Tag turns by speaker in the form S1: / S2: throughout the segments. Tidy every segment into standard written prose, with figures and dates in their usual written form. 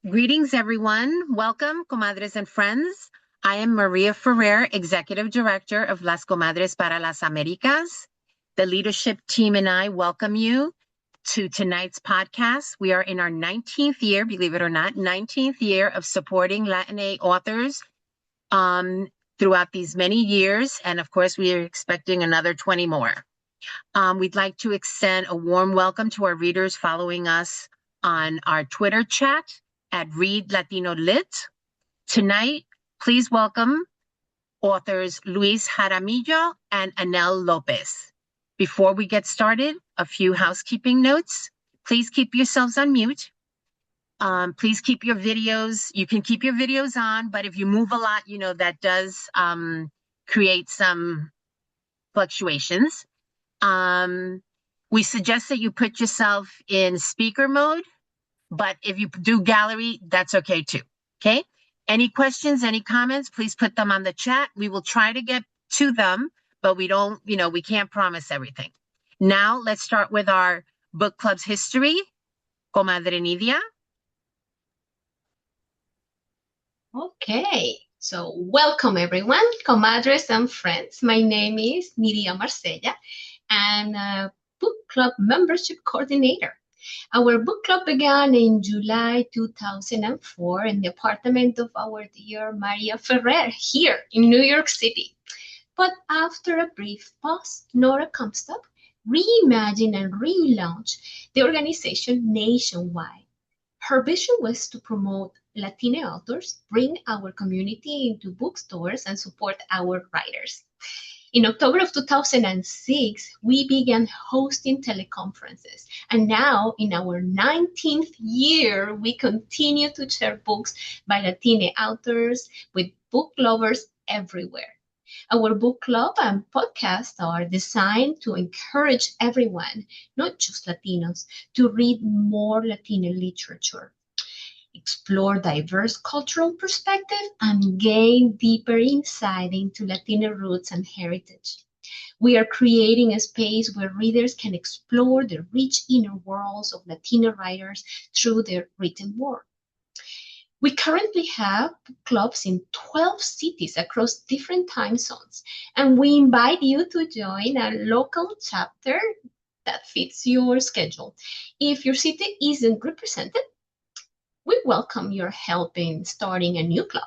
S1: Greetings, everyone. Welcome, comadres and friends. I am Maria Ferrer, Executive Director of Las Comadres para las Americas. The leadership team and I welcome you to tonight's podcast. We are in our 19th year, believe it or not, 19th year of supporting Latina authors throughout these many years. And of course, we are expecting another 20 more. We'd like to extend a warm welcome to our readers following us on our Twitter chat at Read Latino Lit. Tonight, please welcome authors Luis Jaramillo and Annell Lopez. Before we get started, a few housekeeping notes. Please keep yourselves on mute. Please keep your videos. You can keep your videos on, but if you move a lot, you know, that does create some fluctuations. We suggest that you put yourself in speaker mode, but if you do gallery, that's okay too, okay? Any questions, any comments, please put them on the chat. We will try to get to them, but we don't, you know, we can't promise everything. Now, let's start with our book club's history. Comadre Nidia.
S2: Okay, so welcome everyone, comadres and friends. My name is Nidia Marsella, and a book club membership coordinator. Our book club began in July 2004 in the apartment of our dear Maria Ferrer here in New York City. But after a brief pause, Nora Comstock reimagined and relaunched the organization nationwide. Her vision was to promote Latina authors, bring our community into bookstores, and support our writers. In October of 2006, we began hosting teleconferences, and now in our 19th year, we continue to share books by Latina authors with book lovers everywhere. Our book club and podcast are designed to encourage everyone, not just Latinos, to read more Latino literature, explore diverse cultural perspectives, and gain deeper insight into Latino roots and heritage. We are creating a space where readers can explore the rich inner worlds of Latino writers through their written work. We currently have book clubs in 12 cities across different time zones, and we invite you to join a local chapter that fits your schedule. If your city isn't represented, we welcome your help in starting a new club.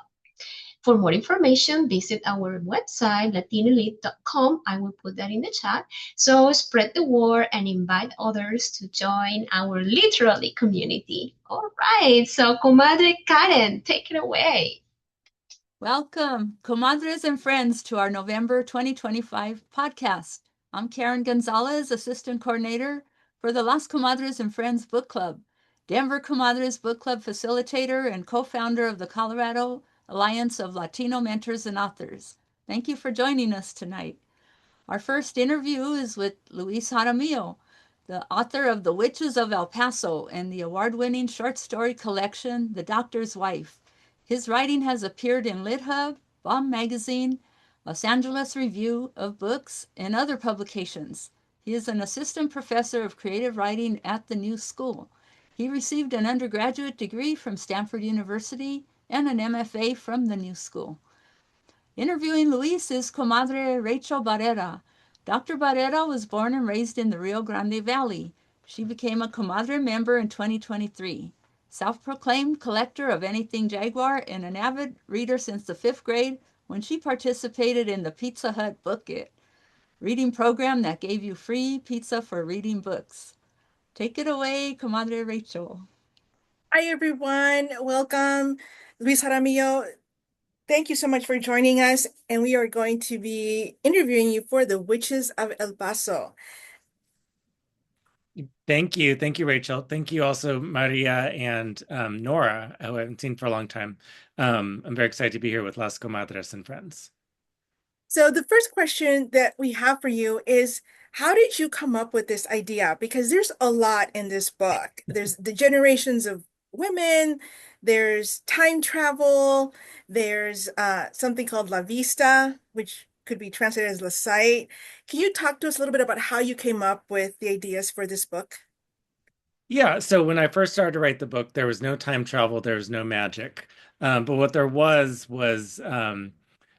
S2: For more information, visit our website, latinolit.com. I will put that in the chat. So spread the word and invite others to join our literary community. All right, so Comadre Karen, take it away.
S3: Welcome, comadres and friends, to our November 2025 podcast. I'm Karen Gonzalez, Assistant Coordinator for the Las Comadres and Friends Book Club, Denver Comadres Book Club Facilitator and co-founder of the Colorado Alliance of Latino Mentors and Authors. Thank you for joining us tonight. Our first interview is with Luis Jaramillo, the author of The Witches of El Paso and the award-winning short story collection, The Doctor's Wife. His writing has appeared in LitHub, Bomb Magazine, Los Angeles Review of Books, and other publications. He is an assistant professor of creative writing at the New School. He received an undergraduate degree from Stanford University and an MFA from the New School. Interviewing Luis is Comadre Rachel Barrera. Dr. Barrera was born and raised in the Rio Grande Valley. She became a Comadre member in 2023. Self-proclaimed collector of anything Jaguar and an avid reader since the 5th grade when she participated in the Pizza Hut Book It reading program that gave you free pizza for reading books. Take it away, Comadre Rachel.
S4: Hi, everyone. Welcome. Luis Jaramillo, thank you so much for joining us. And we are going to be interviewing you for The Witches of El Paso.
S5: Thank you. Thank you, Rachel. Thank you also, Maria and Nora, who I haven't seen for a long time. I'm very excited to be here with Las Comadres and friends.
S4: So the first question that we have for you is, how did you come up with this idea? Because there's a lot in this book. There's the generations of women, there's time travel, there's something called La Vista, which could be translated as the site. Can you talk to us a little bit about how you came up with the ideas for this book?
S5: Yeah, so when I first started to write the book, there was no time travel, there was no magic. But what there was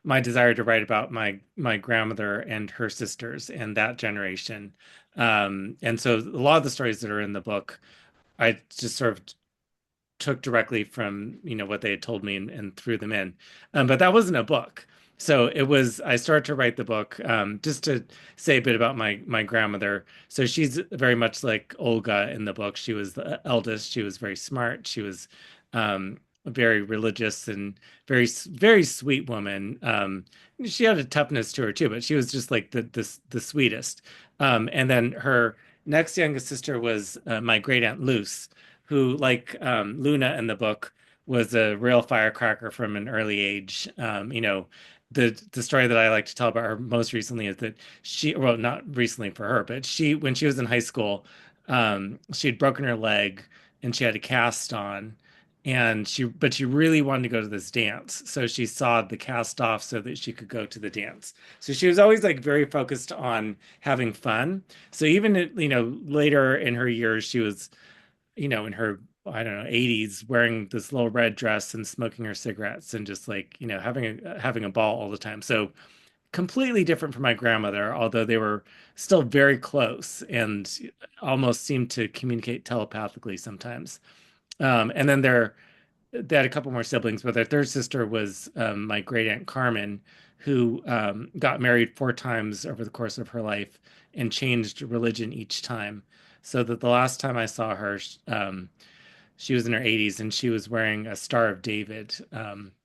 S5: my desire to write about my grandmother and her sisters and that generation. And so a lot of the stories that are in the book, I just sort of took directly from what they had told me and threw them in, but that wasn't a book. So it was, I started to write the book, just to say a bit about my grandmother. So she's very much like Olga in the book. She was the eldest. She was very smart. She was very religious and very sweet woman. She had a toughness to her too, but she was just like the sweetest. And then her next youngest sister was my great aunt Luce, who, like Luna in the book, was a real firecracker from an early age. The story that I like to tell about her most recently is that well, not recently for her, but when she was in high school, she had broken her leg and she had a cast on, but she really wanted to go to this dance, so she sawed the cast off so that she could go to the dance. So she was always like very focused on having fun. So even later in her years, she was in her, I don't know, 80s, wearing this little red dress and smoking her cigarettes and just like, having a ball all the time. So completely different from my grandmother, although they were still very close and almost seemed to communicate telepathically sometimes. And then they had a couple more siblings, but their third sister was my great aunt Carmen, who got married 4 times over the course of her life and changed religion each time. So that the last time I saw her, she was in her 80s and she was wearing a Star of David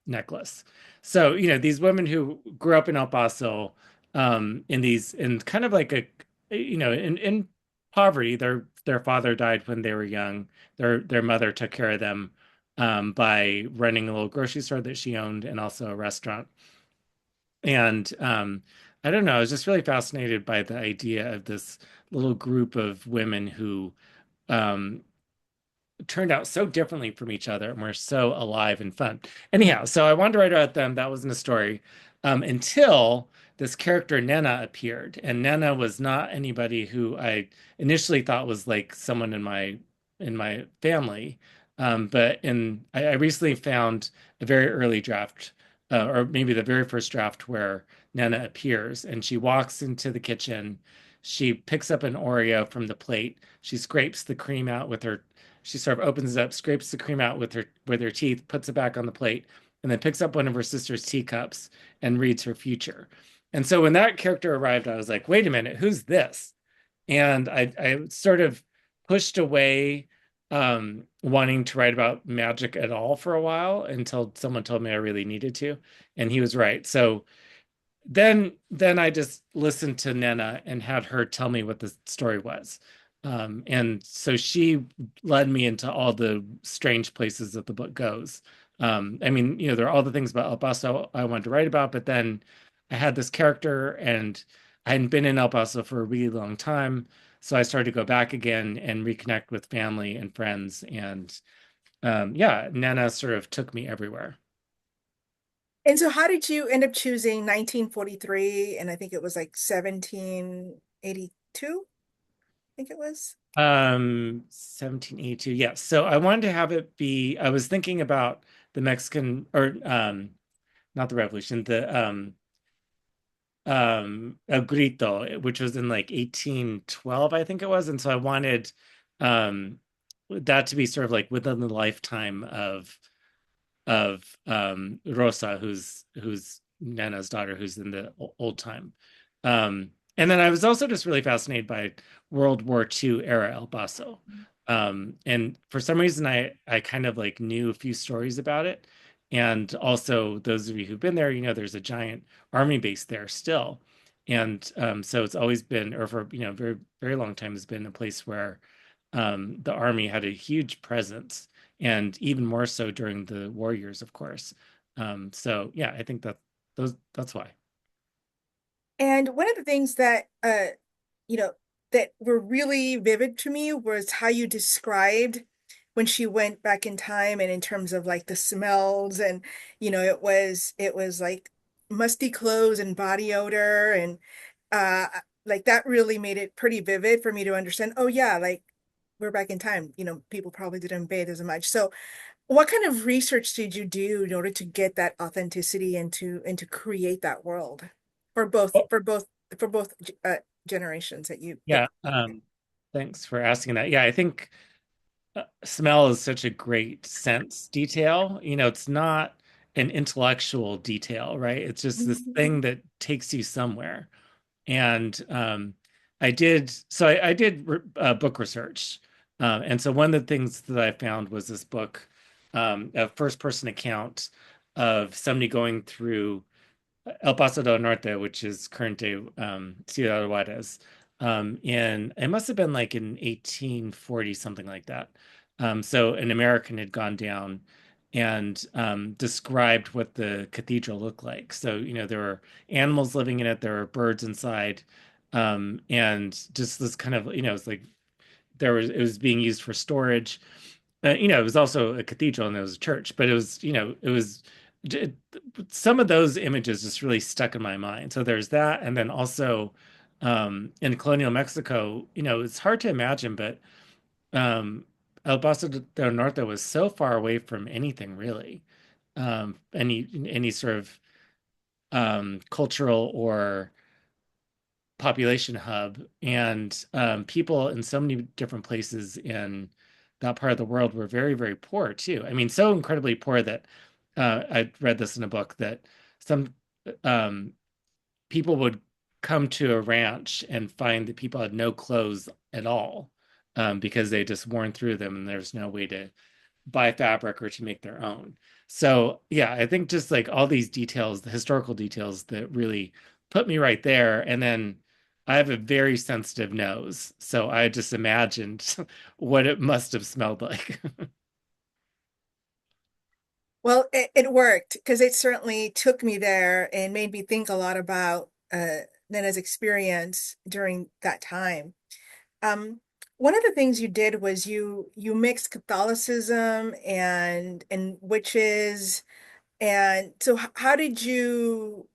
S5: necklace. So, these women who grew up in El Paso, in kind of like in poverty. Their father died when they were young. Their mother took care of them by running a little grocery store that she owned and also a restaurant. And I don't know, I was just really fascinated by the idea of this little group of women who um, turned out so differently from each other and were so alive and fun. Anyhow, so I wanted to write about them. That wasn't a story, until this character Nena appeared. And Nena was not anybody who I initially thought was like someone in my family. But I recently found a very early draft, or maybe the very first draft, where Nena appears and she walks into the kitchen. She picks up an Oreo from the plate. She scrapes the cream out with her. She sort of opens it up, scrapes the cream out with her teeth, puts it back on the plate, and then picks up one of her sister's teacups and reads her future. And so when that character arrived, I was like, wait a minute, who's this? And I sort of pushed away wanting to write about magic at all for a while until someone told me I really needed to. And he was right. So then I just listened to Nena and had her tell me what the story was. And so she led me into all the strange places that the book goes. I mean, there are all the things about El Paso I wanted to write about, but then I had this character and I hadn't been in El Paso for a really long time. So I started to go back again and reconnect with family and friends. And yeah, Nena sort of took me everywhere.
S4: And so how did you end up choosing 1943 and I think it was like 1782? I think it was.
S5: 1782. Yes. So I wanted to have it be, I was thinking about the Mexican, or not the revolution, the El Grito, which was in like 1812, I think it was. And so I wanted that to be sort of like within the lifetime of Rosa, who's Nena's daughter, who's in the old time. And then I was also just really fascinated by World War II era El Paso. And for some reason, I kind of like knew a few stories about it. And also, those of you who've been there, there's a giant army base there still. And so it's always been, or for very, very long time, has been a place where the army had a huge presence, and even more so during the war years, of course. So yeah, I think that's why.
S4: And one of the things that you know, that were really vivid to me was how you described when she went back in time and in terms of like the smells and it was like musty clothes and body odor, and like that really made it pretty vivid for me to understand, oh yeah, like we're back in time, people probably didn't bathe as much. So what kind of research did you do in order to get that authenticity and to create that world for both
S5: Oh,
S4: for both for both generations that you that
S5: yeah. Thanks for asking that. Yeah, I think smell is such a great sense detail. It's not an intellectual detail, right? It's just this
S4: Mhm.
S5: thing that takes you somewhere. And I did book research. And so one of the things that I found was this book, a first person account of somebody going through El Paso del Norte, which is current day Ciudad Juarez, it must have been like in 1840, something like that. So an American had gone down and described what the cathedral looked like. So, there were animals living in it, there were birds inside, and just this kind of, it's like it was being used for storage. It was also a cathedral and it was a church, but it- some of those images just really stuck in my mind. So there's that, and then also in colonial Mexico, it's hard to imagine, but um, El Paso del Norte was so far away from anything really, any sort of cultural or population hub, and people in so many different places in that part of the world were very, very poor too. I mean, so incredibly poor that I read this in a book that some um, people would come to a ranch and find that people had no clothes at all because they just worn through them and there's no way to buy fabric or to make their own. So yeah, I think just like all these details, the historical details that really put me right there. And then I have a very sensitive nose, so I just imagined what it must have smelled like.
S4: Well, it worked because it certainly took me there and made me think a lot about Nena's experience during that time. Um, One of the things you did was you mixed Catholicism and witches, and so how did you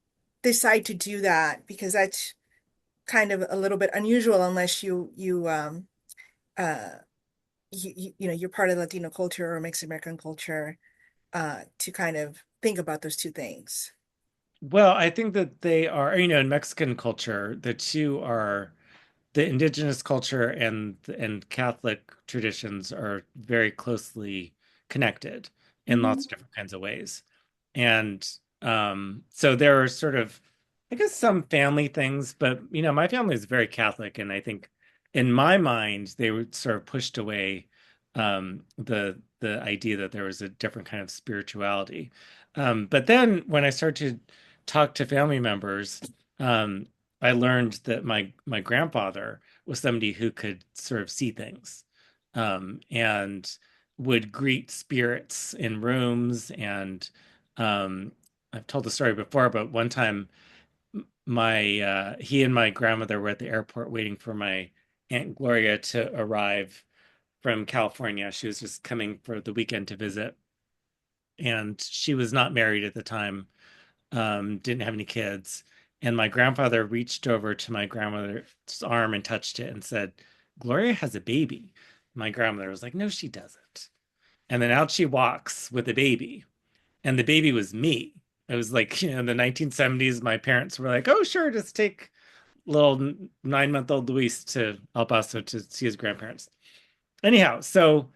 S4: decide to do that? Because that's kind of a little bit unusual unless uh you're part of Latino culture or Mexican American culture, to kind of think about those two things.
S5: Well, I think that they are, in Mexican culture, the two are the indigenous culture and Catholic traditions are very closely connected in lots
S4: Mhm.
S5: of different kinds of ways. And so there are sort of, I guess, some family things, but my family is very Catholic, and I think in my mind they were sort of pushed away the idea that there was a different kind of spirituality. But then when I started to talk to family members, um, I learned that my grandfather was somebody who could sort of see things, and would greet spirits in rooms. And I've told the story before, but one time my he and my grandmother were at the airport waiting for my Aunt Gloria to arrive from California. She was just coming for the weekend to visit, and she was not married at the time, didn't have any kids. And my grandfather reached over to my grandmother's arm and touched it and said, Gloria has a baby. My grandmother was like, no, she doesn't. And then out she walks with a baby. And the baby was me. It was like, in the 1970s, my parents were like, oh, sure, just take little 9-month-old Luis to El Paso to see his grandparents. Anyhow, so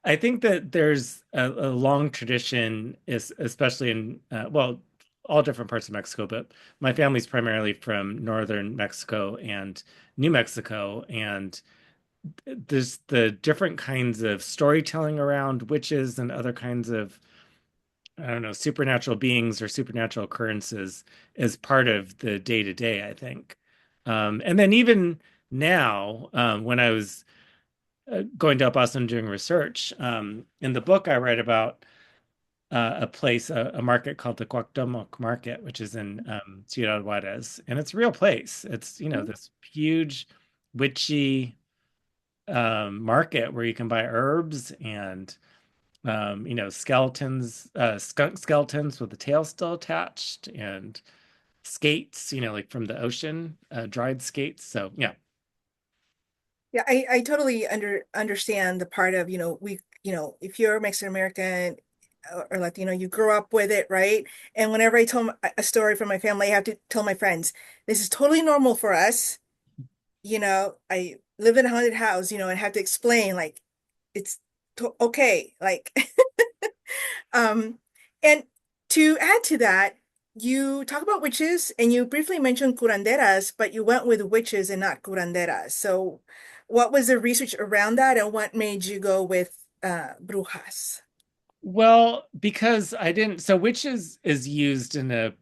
S5: I think that there's a long tradition, especially in, well, all different parts of Mexico, but my family's primarily from northern Mexico and New Mexico. And there's the different kinds of storytelling around witches and other kinds of, I don't know, supernatural beings or supernatural occurrences as part of the day to day, I think. And then even now, when I was going to El Paso and doing research. In the book, I write about a place, a market called the Cuauhtémoc Market, which is in Ciudad Juarez, and it's a real place. It's this huge witchy market where you can buy herbs and skeletons, skunk skeletons with the tail still attached, and skates, like from the ocean, dried skates. So yeah.
S4: Yeah, I totally understand the part of, if you're Mexican American or Latino, you grow up with it, right? And whenever I tell a story from my family, I have to tell my friends, this is totally normal for us. I live in a haunted house, and have to explain like it's okay. Like, um, and to add to that, you talk about witches and you briefly mentioned curanderas, but you went with witches and not curanderas. So what was the research around that and what made you go with brujas?
S5: Well, because I didn't, so witch is used in a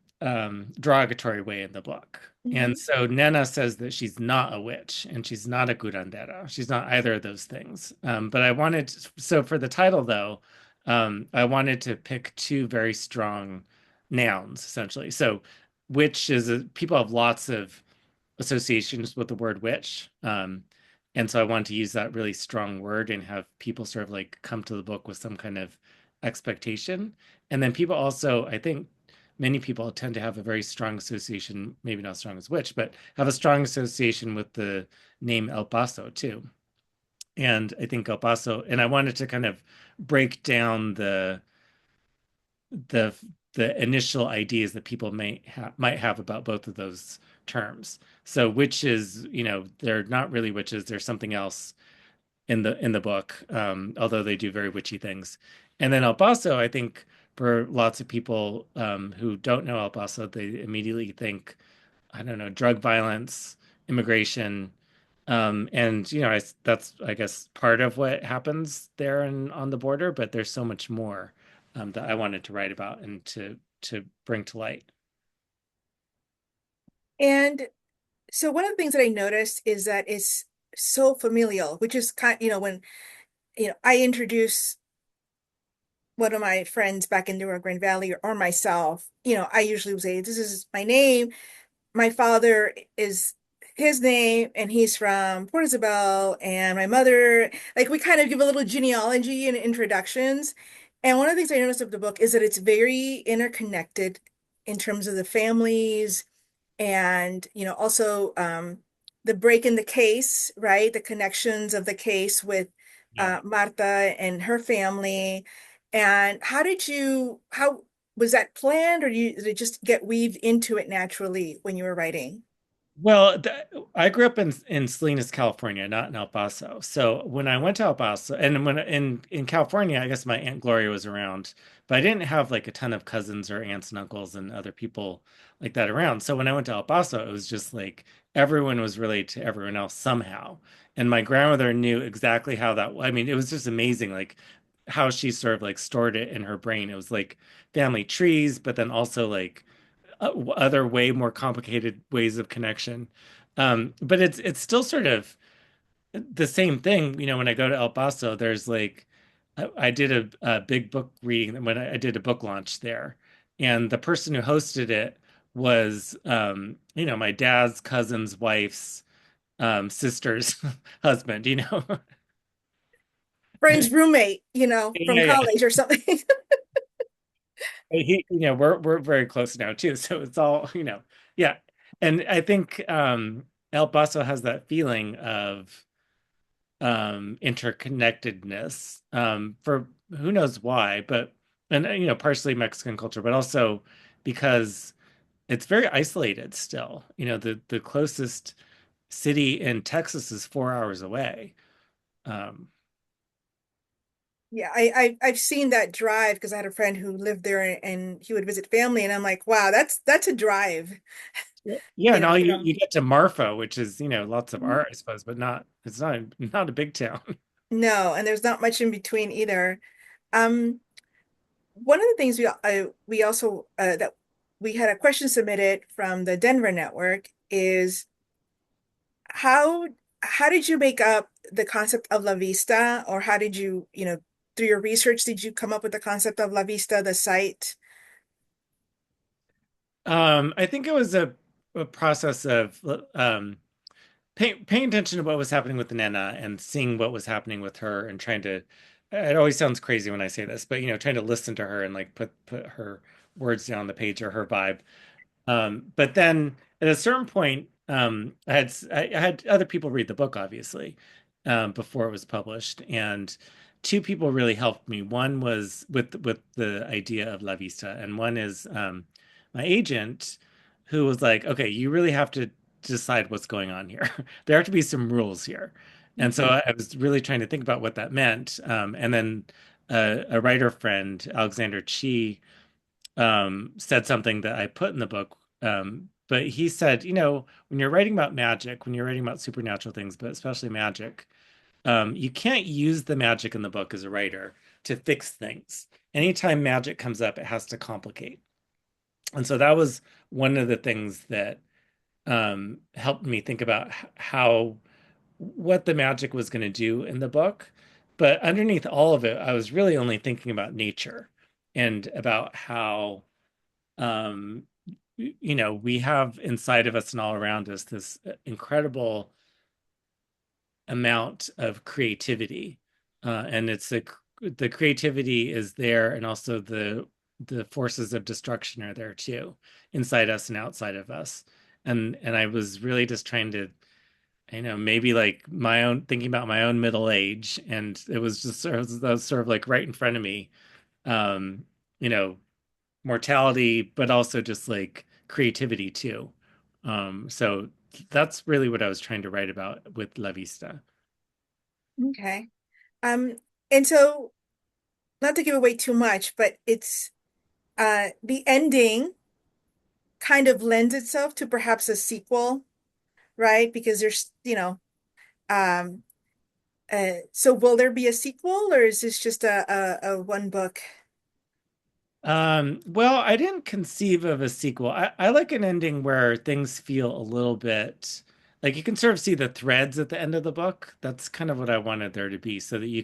S5: derogatory way in the book. And
S4: Mhm.
S5: so Nena says that she's not a witch and she's not a curandera. She's not either of those things. But so for the title though, I wanted to pick two very strong nouns essentially. So witch people have lots of associations with the word witch. And so I wanted to use that really strong word and have people sort of like come to the book with some kind of expectation. And then people also, I think many people tend to have a very strong association, maybe not strong as witch, but have a strong association with the name El Paso too. And I think El Paso, and I wanted to kind of break down the the initial ideas that people might have about both of those terms. So witches, they're not really witches, they're something else in the book, although they do very witchy things. And then El Paso, I think for lots of people who don't know El Paso, they immediately think, I don't know, drug violence, immigration, and that's I guess part of what happens there and on the border, but there's so much more that I wanted to write about and to bring to light.
S4: And so one of the things that I noticed is that it's so familial, which is when, I introduce one of my friends back in Newark, Grand Valley, or myself, I usually would say, this is my name. My father is his name, and he's from Port Isabel, and my mother, like we kind of give a little genealogy and introductions. And one of the things I noticed of the book is that it's very interconnected in terms of the families and, also the break in the case, right? The connections of the case with
S5: Yeah.
S4: Marta and her family. And how was that planned, or did it just get weaved into it naturally when you were writing?
S5: Well, I grew up in Salinas, California, not in El Paso. So when I went to El Paso, and when in California, I guess my Aunt Gloria was around, but I didn't have like a ton of cousins or aunts and uncles and other people like that around. So when I went to El Paso, it was just like everyone was related to everyone else somehow. And my grandmother knew exactly how that, I mean, it was just amazing, like how she sort of like stored it in her brain. It was like family trees, but then also like other way more complicated ways of connection. But it's still sort of the same thing. When I go to El Paso, there's like I did a big book reading when I did a book launch there, and the person who hosted it was my dad's cousin's wife's sister's husband.
S4: Friend's roommate, from
S5: Yeah, yeah.
S4: college or something.
S5: We're very close now too, so it's all, yeah. And I think El Paso has that feeling of interconnectedness, for who knows why, but and partially Mexican culture, but also because it's very isolated still. The closest city in Texas is 4 hours away. Um,
S4: Yeah, I've seen that drive because I had a friend who lived there and he would visit family, and I'm like, wow, that's a drive,
S5: yeah, and all you
S4: from.
S5: you get to Marfa, which is lots of
S4: Mhm.
S5: art, I suppose, but not a big town.
S4: No, and there's not much in between either. Um, One of the things we also that we had a question submitted from the Denver network is how how did you make up the concept of La Vista, or how did you, through your research, did you come up with the concept of La Vista, the site?
S5: I think it was a process of paying attention to what was happening with Nena and seeing what was happening with her and trying to it always sounds crazy when I say this, but trying to listen to her and like put her words down on the page or her vibe. But then at a certain point, I had other people read the book, obviously, before it was published, and two people really helped me. One was with the idea of La Vista, and one is my agent, who was like, "Okay, you really have to decide what's going on here. There have to be some rules here." And so I was really trying to think about what that meant. And then a writer friend, Alexander Chi, said something that I put in the book. But he said, when you're writing about magic, when you're writing about supernatural things, but especially magic, you can't use the magic in the book as a writer to fix things. Anytime magic comes up, it has to complicate. And so that was one of the things that helped me think about what the magic was going to do in the book. But underneath all of it, I was really only thinking about nature and about how um, we have inside of us and all around us this incredible amount of creativity, and the creativity is there, and also the forces of destruction are there too, inside us and outside of us. And I was really just trying to, maybe like my own thinking about my own middle age, and it was just that was sort of like right in front of me, um, you know, mortality, but also just like creativity too. So that's really what I was trying to write about with La Vista.
S4: Okay. Um, and so not to give away too much, but it's the ending kind of lends itself to perhaps a sequel, right? Because there's, um, so will there be a sequel, or is this just a one book?
S5: Well, I didn't conceive of a sequel. I like an ending where things feel a little bit like you can sort of see the threads at the end of the book. That's kind of what I wanted there to be, so that you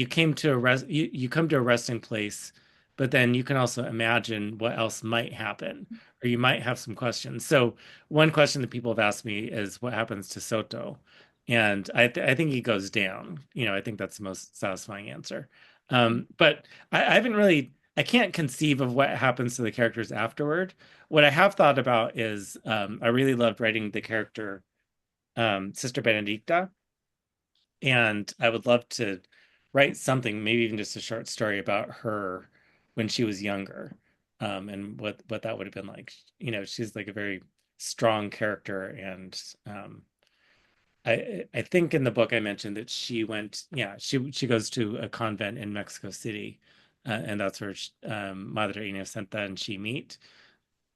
S5: come to a resting place, but then you can also imagine what else might happen, or you might have some questions. So one question that people have asked me is what happens to Soto? And I think he goes down. I think that's the most satisfying answer. But I haven't really I can't conceive of what happens to the characters afterward. What I have thought about is I really loved writing the character Sister Benedicta, and I would love to write something, maybe even just a short story about her when she was younger, and what that would have been like. She's like a very strong character, and I think in the book I mentioned that she goes to a convent in Mexico City, and that's where Madre Inocenta and she meet.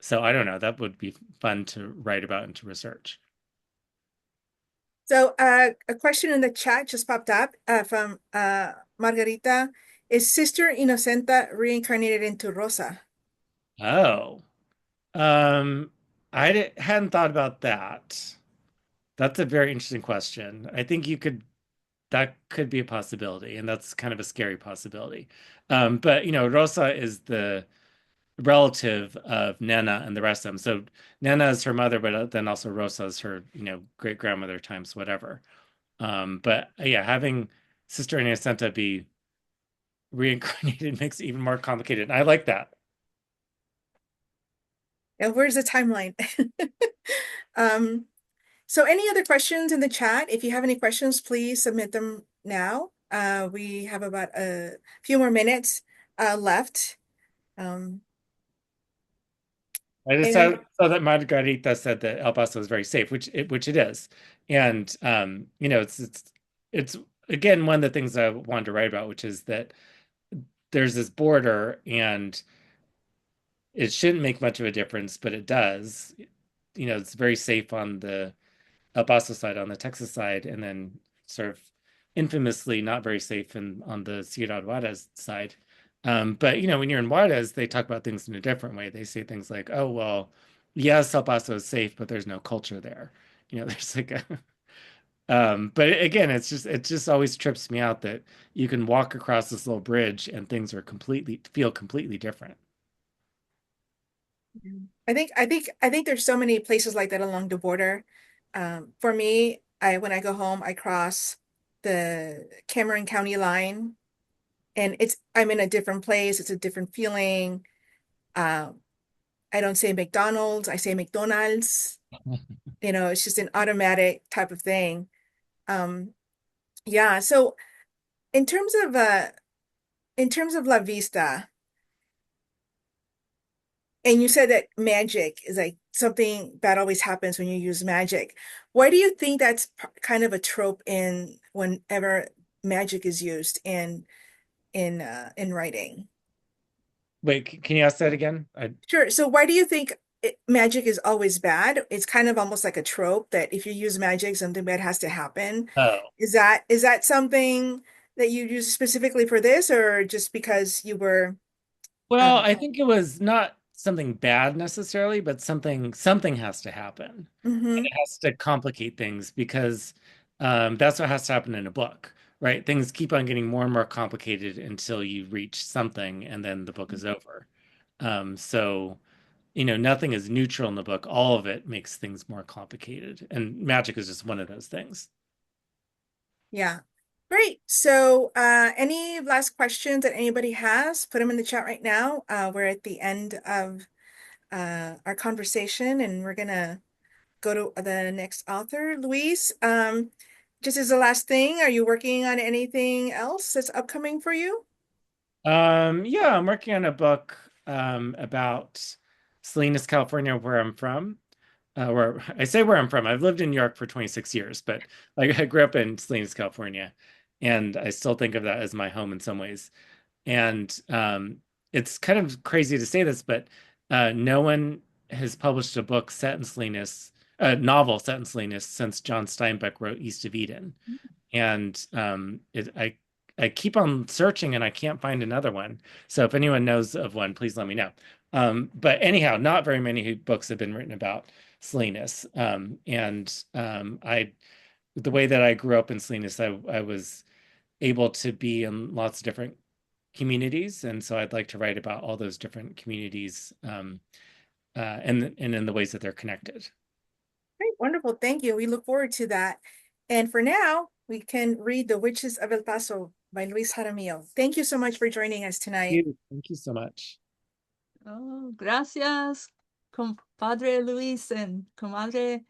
S5: So I don't know, that would be fun to write about and to research.
S4: So a question in the chat just popped up from Margarita. Is Sister Inocenta reincarnated into Rosa?
S5: Oh, hadn't thought about that. That's a very interesting question. I think that could be a possibility, and that's kind of a scary possibility. But Rosa is the relative of Nena and the rest of them. So Nena is her mother, but then also Rosa is her, great grandmother times whatever. But yeah, having Sister Inocenta be reincarnated makes it even more complicated. I like that.
S4: And where's the timeline? So any other questions in the chat? If you have any questions, please submit them now. We have about a few more minutes left.
S5: I just
S4: And
S5: saw that Margarita said that El Paso is very safe, which it is. And it's again one of the things I wanted to write about, which is that there's this border and it shouldn't make much of a difference, but it does. It's very safe on the El Paso side, on the Texas side, and then sort of infamously not very safe on the Ciudad Juarez side. But when you're in Juarez, they talk about things in a different way. They say things like, "Oh, well, yes, El Paso is safe, but there's no culture there." There's like a but again, it just always trips me out that you can walk across this little bridge and things feel completely different.
S4: I think there's so many places like that along the border. For me, when I go home, I cross the Cameron County line and I'm in a different place. It's a different feeling. Um, I don't say McDonald's, I say McDonald's. It's just an automatic type of thing. Um, yeah. So in terms of La Vista, and you said that magic is like something that always happens when you use magic. Why do you think that's kind of a trope in whenever magic is used in writing?
S5: Wait, can you ask that again?
S4: Sure. So why do you think magic is always bad? It's kind of almost like a trope that if you use magic, something bad has to happen.
S5: Oh.
S4: Is that something that you use specifically for this, or just because you were
S5: Well,
S4: um
S5: I think it was not something bad necessarily, but something has to happen. And
S4: mhm.
S5: it has to complicate things because that's what has to happen in a book, right? Things keep on getting more and more complicated until you reach something and then the book is over. So, nothing is neutral in the book. All of it makes things more complicated. And magic is just one of those things.
S4: Yeah. Great. So, any last questions that anybody has, put them in the chat right now. We're at the end of our conversation, and we're gonna go to the next author, Luis. Just as the last thing, are you working on anything else that's upcoming for you?
S5: Yeah, I'm working on a book about Salinas, California, where I'm from. Where I say where I'm from. I've lived in New York for 26 years, but I grew up in Salinas, California, and I still think of that as my home in some ways. And it's kind of crazy to say this, but no one has published a book set in Salinas, a novel set in Salinas since John Steinbeck wrote East of Eden. And I keep on searching and I can't find another one. So if anyone knows of one, please let me know. But anyhow, not very many books have been written about Salinas. The way that I grew up in Salinas, I was able to be in lots of different communities, and so I'd like to write about all those different communities, and in the ways that they're connected.
S4: Great, wonderful. Thank you. We look forward to that. And for now, we can read The Witches of El Paso by Luis Jaramillo. Thank you so much for joining us tonight.
S5: Thank you so much.
S3: Oh, gracias, compadre Luis and comadre.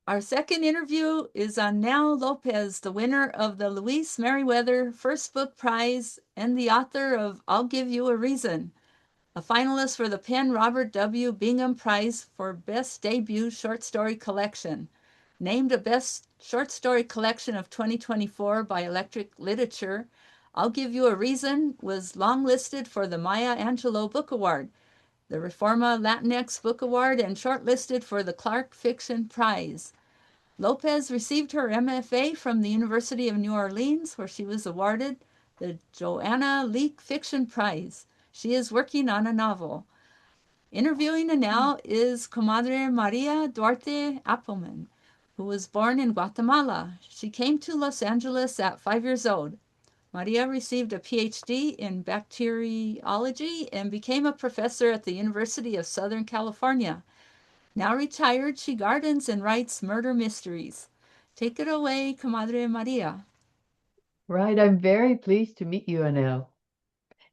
S3: Our second interview is Annell Lopez, the winner of the Louise Merriweather First Book Prize and the author of I'll Give You a Reason, a finalist for the Penn Robert W. Bingham Prize for Best Debut Short Story Collection. Named a Best Short Story Collection of 2024 by Electric Literature, I'll Give You a Reason was longlisted for the Maya Angelou Book Award, the Reforma Latinx Book Award, and shortlisted for the Clark Fiction Prize. Lopez received her MFA from the University of New Orleans, where she was awarded the Joanna Leake Fiction Prize. She is working on a novel. Interviewing Annell is Comadre Maria Duarte Appelman, who was born in Guatemala. She came to Los Angeles at 5 years old. Maria received a PhD in bacteriology and became a professor at the University of Southern California. Now retired, she gardens and writes murder mysteries. Take it away, Comadre Maria.
S6: Right, I'm very pleased to meet you, Annell.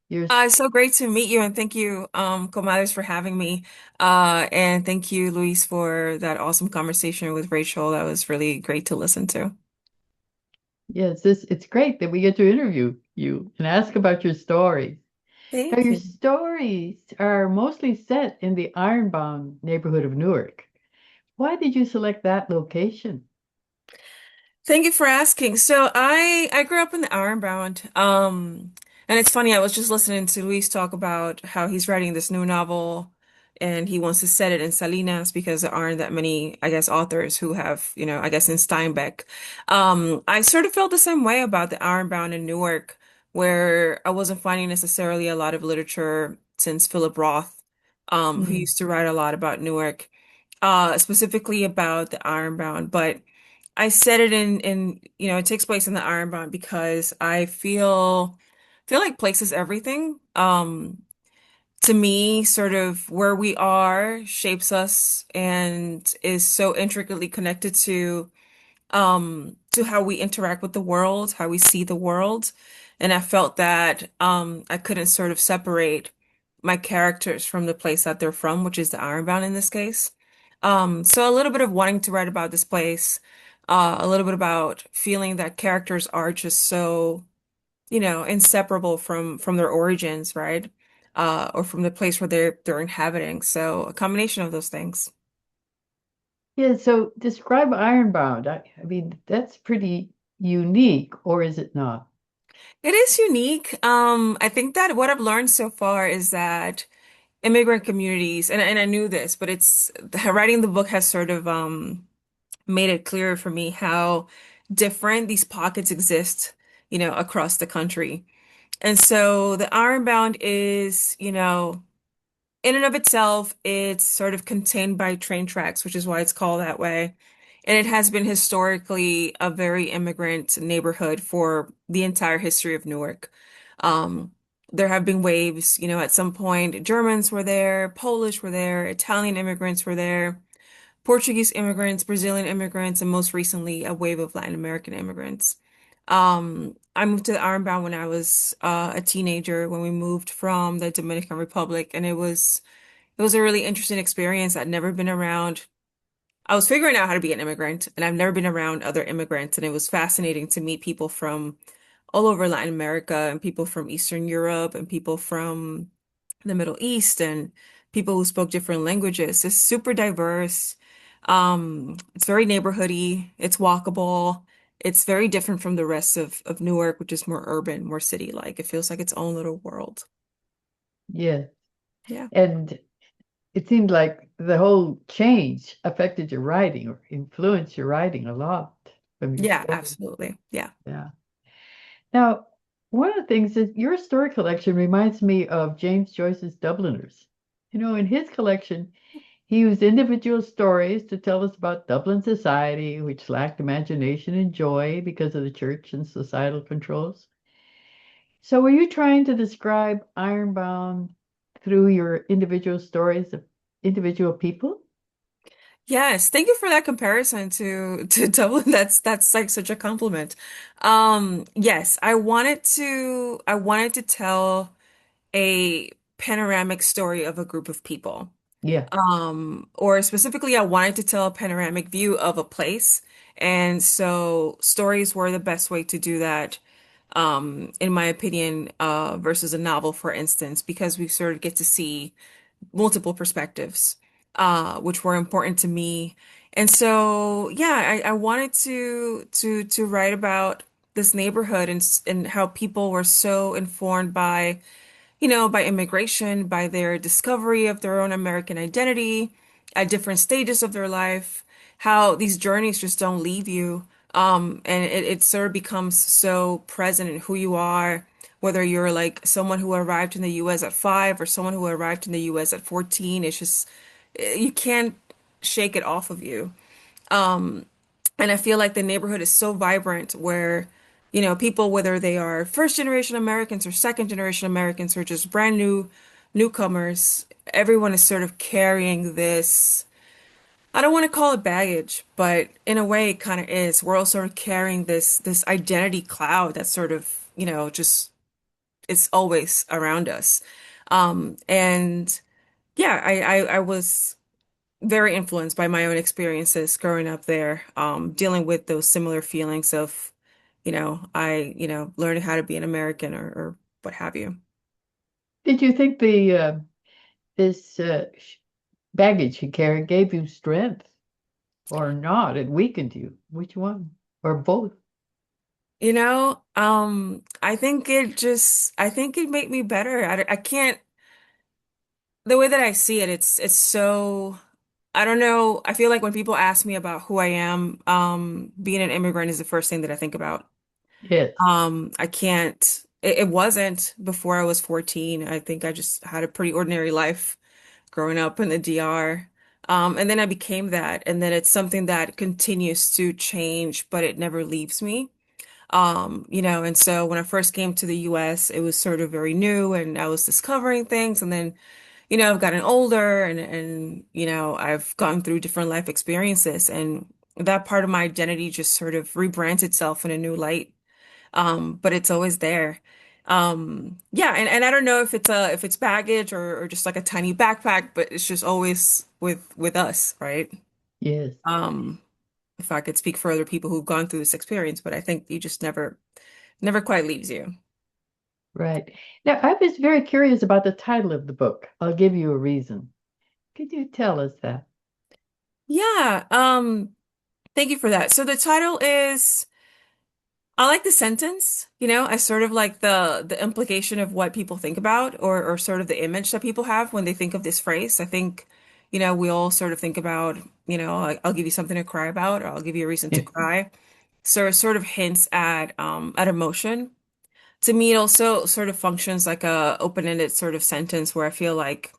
S6: You're
S7: It's so great to meet you, and thank you, Comadres, for having me. And thank you, Luis, for that awesome conversation with Rachel. That was really great to listen to.
S6: yes, it's great that we get to interview you and ask about your stories. Now,
S7: Thank
S6: your
S7: you.
S6: stories are mostly set in the Ironbound neighborhood of Newark. Why did you select that location?
S7: Thank you for asking. So I grew up in the Ironbound. And it's funny, I was just listening to Luis talk about how he's writing this new novel and he wants to set it in Salinas because there aren't that many, I guess, authors who have, I guess in Steinbeck. I sort of felt the same way about the Ironbound in Newark, where I wasn't finding necessarily a lot of literature since Philip Roth, who
S6: Mm.
S7: used to write a lot about Newark, specifically about the Ironbound. But I said it it takes place in the Ironbound because I feel like place is everything. To me, sort of where we are shapes us and is so intricately connected to to how we interact with the world, how we see the world. And I felt that I couldn't sort of separate my characters from the place that they're from, which is the Ironbound in this case. So a little bit of wanting to write about this place, a little bit about feeling that characters are just so, inseparable from their origins, right? Or from the place where they're inhabiting. So a combination of those things.
S6: Yeah, so describe Ironbound. I mean, that's pretty unique, or is it not?
S7: It is unique. I think that what I've learned so far is that immigrant communities, and I knew this, but writing the book has sort of made it clearer for me how different these pockets exist, across the country. And so the Ironbound is, in and of itself, it's sort of contained by train tracks, which is why it's called that way. And it has been historically a very immigrant neighborhood for the entire history of Newark. Um, there have been waves, at some point, Germans were there, Polish were there, Italian immigrants were there, Portuguese immigrants, Brazilian immigrants, and most recently, a wave of Latin American immigrants. I moved to Ironbound when I was a teenager, when we moved from the Dominican Republic, and it was a really interesting experience. I'd never been around. I was figuring out how to be an immigrant, and I've never been around other immigrants, and it was fascinating to meet people from all over Latin America and people from Eastern Europe and people from the Middle East and people who spoke different languages. It's super diverse. It's very neighborhoody. It's walkable. It's very different from the rest of Newark, which is more urban, more city-like. It feels like its own little world.
S6: Yeah.
S7: Yeah.
S6: And it seemed like the whole change affected your writing or influenced your writing a lot from your
S7: Yeah,
S6: story.
S7: absolutely. Yeah.
S6: Yeah. Now, one of the things is your story collection reminds me of James Joyce's Dubliners. In his collection, he used individual stories to tell us about Dublin society, which lacked imagination and joy because of the church and societal controls. So, were you trying to describe Ironbound through your individual stories of individual people?
S7: Yes, thank you for that comparison to Dublin. That's like such a compliment. Yes, I wanted to tell a panoramic story of a group of people.
S6: Yeah.
S7: Or specifically, I wanted to tell a panoramic view of a place. And so stories were the best way to do that, in my opinion, versus a novel, for instance, because we sort of get to see multiple perspectives, which were important to me. And so, yeah, I wanted to write about this neighborhood and how people were so informed by immigration, by their discovery of their own American identity at different stages of their life, how these journeys just don't leave you. And it sort of becomes so present in who you are, whether you're like someone who arrived in the US at 5 or someone who arrived in the US at 14. It's just, you can't shake it off of you. And I feel like the neighborhood is so vibrant where, people, whether they are first generation Americans or second generation Americans or just brand new newcomers, everyone is sort of carrying this. I don't want to call it baggage, but in a way it kind of is. We're all sort of carrying this identity cloud that sort of, just it's always around us. And yeah, I was very influenced by my own experiences growing up there, dealing with those similar feelings of, learning how to be an American or what have you.
S6: Did you think this baggage you carried gave you strength or not? It weakened you. Which one? Or both?
S7: I think it made me better. I can't, the way that I see it, it's so, I don't know. I feel like when people ask me about who I am, being an immigrant is the first thing that I think about.
S6: Yes.
S7: I can't, it wasn't before I was 14. I think I just had a pretty ordinary life growing up in the DR. And then I became that. And then it's something that continues to change, but it never leaves me. And so when I first came to the US, it was sort of very new and I was discovering things. And then, I've gotten older and I've gone through different life experiences. And that part of my identity just sort of rebrands itself in a new light. But it's always there. Yeah, and I don't know if it's baggage or just like a tiny backpack, but it's just always with us, right?
S6: Yes.
S7: Um, if I could speak for other people who've gone through this experience, but I think you just never quite leaves you.
S6: Right. Now, I was very curious about the title of the book. I'll give you a reason. Could you tell us that?
S7: Yeah, thank you for that. So the title is I like the sentence, I sort of like the implication of what people think about or sort of the image that people have when they think of this phrase. I think, we all sort of think about, I'll give you something to cry about, or I'll give you a reason to cry. So it sort of hints at emotion. To me, it also sort of functions like a open-ended sort of sentence where I feel like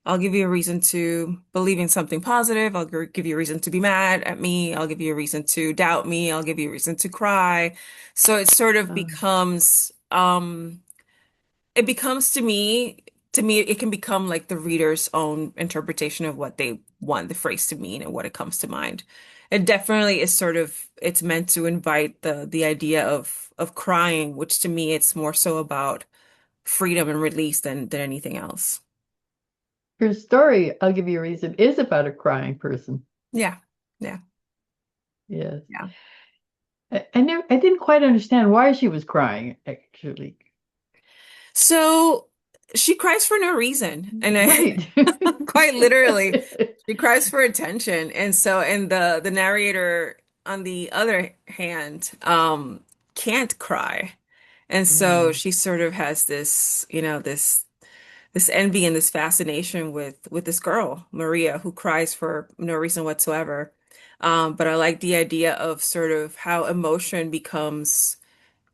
S7: I'll give you a reason to believe in something positive. I'll give you a reason to be mad at me. I'll give you a reason to doubt me. I'll give you a reason to cry. So it sort of it becomes to me, it can become like the reader's own interpretation of what they want the phrase to mean and what it comes to mind. It definitely is it's meant to invite the idea of crying, which to me, it's more so about freedom and release than anything else.
S6: Your story, I'll give you a reason, is about a crying person.
S7: Yeah. Yeah.
S6: Yes.
S7: Yeah.
S6: I didn't quite understand why she was crying, actually.
S7: So she cries for no reason. And
S6: Right.
S7: quite literally, she cries for attention. And the narrator, on the other hand, can't cry. And so
S6: Mm.
S7: she sort of has this, this envy and this fascination with this girl, Maria, who cries for no reason whatsoever. But I like the idea of sort of how emotion becomes